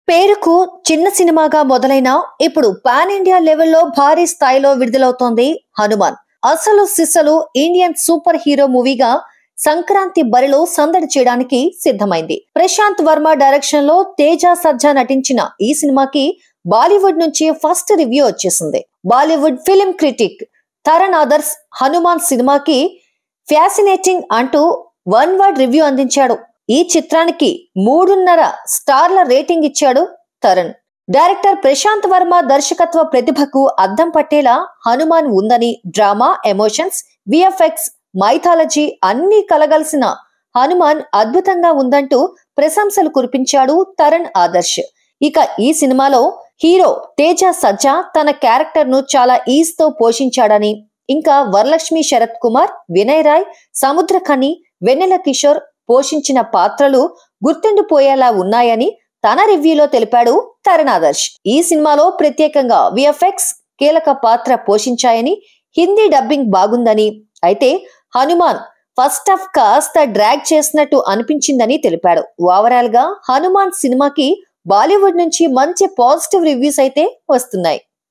పేరుకు చిన్న సినిమాగా మొదలైన ఇప్పుడు పాన్ ఇండియా లెవెల్లో భారీ స్థాయిలో విడుదలవుతోంది హనుమాన్. అసలు సిసలు ఇండియన్ సూపర్ హీరో మూవీగా సంక్రాంతి బరిలో సందడి చేయడానికి సిద్ధమైంది. ప్రశాంత్ వర్మ డైరెక్షన్ లో తేజ సజ్జా నటించిన ఈ సినిమాకి బాలీవుడ్ నుంచి ఫస్ట్ రివ్యూ వచ్చేసింది. బాలీవుడ్ ఫిలిం క్రిటిక్ తరణ్ ఆదర్శ్ హనుమాన్ సినిమాకి ఫ్యాసినేటింగ్ అంటూ వన్ వర్డ్ రివ్యూ అందించాడు. ఈ చిత్రానికి 3.5 స్టార్ల రేటింగ్ ఇచ్చాడు తరుణ్. డైరెక్టర్ ప్రశాంత్ వర్మ దర్శకత్వ ప్రతిభకు అద్దం పట్టేలా హనుమాన్ ఉందని, డ్రామా, ఎమోషన్స్, విఎఫ్ఎక్స్, మైథాలజీ అన్నీ కలగలిసిన హనుమాన్ అద్భుతంగా ఉందంటూ ప్రశంసలు కురిపించాడు తరుణ్ ఆదర్శ్. ఇక ఈ సినిమాలో హీరో తేజ సజ్జా తన క్యారెక్టర్ ను చాలా ఈజ్ తో పోషించాడని, ఇంకా వరలక్ష్మి శరత్ కుమార్, వినయ్ రాయ్, సముద్రఖని, వెన్నెల కిషోర్ పోషించిన పాత్రలు గుర్తుండిపోయేలా ఉన్నాయని తన రివ్యూలో తెలిపాడు తరుణ్ ఆదర్శ్. ఈ సినిమాలో ప్రత్యేకంగా విఎఫ్ఎక్స్ కీలక పాత్ర పోషించాయని, హిందీ డబ్బింగ్ బాగుందని, అయితే హనుమాన్ ఫస్ట్ హాఫ్ కాస్త డ్రాగ్ చేసినట్టు అనిపించిందని తెలిపాడు. ఓవరాల్ గా హనుమాన్ సినిమాకి బాలీవుడ్ నుంచి మంచి పాజిటివ్ రివ్యూస్ అయితే వస్తున్నాయి.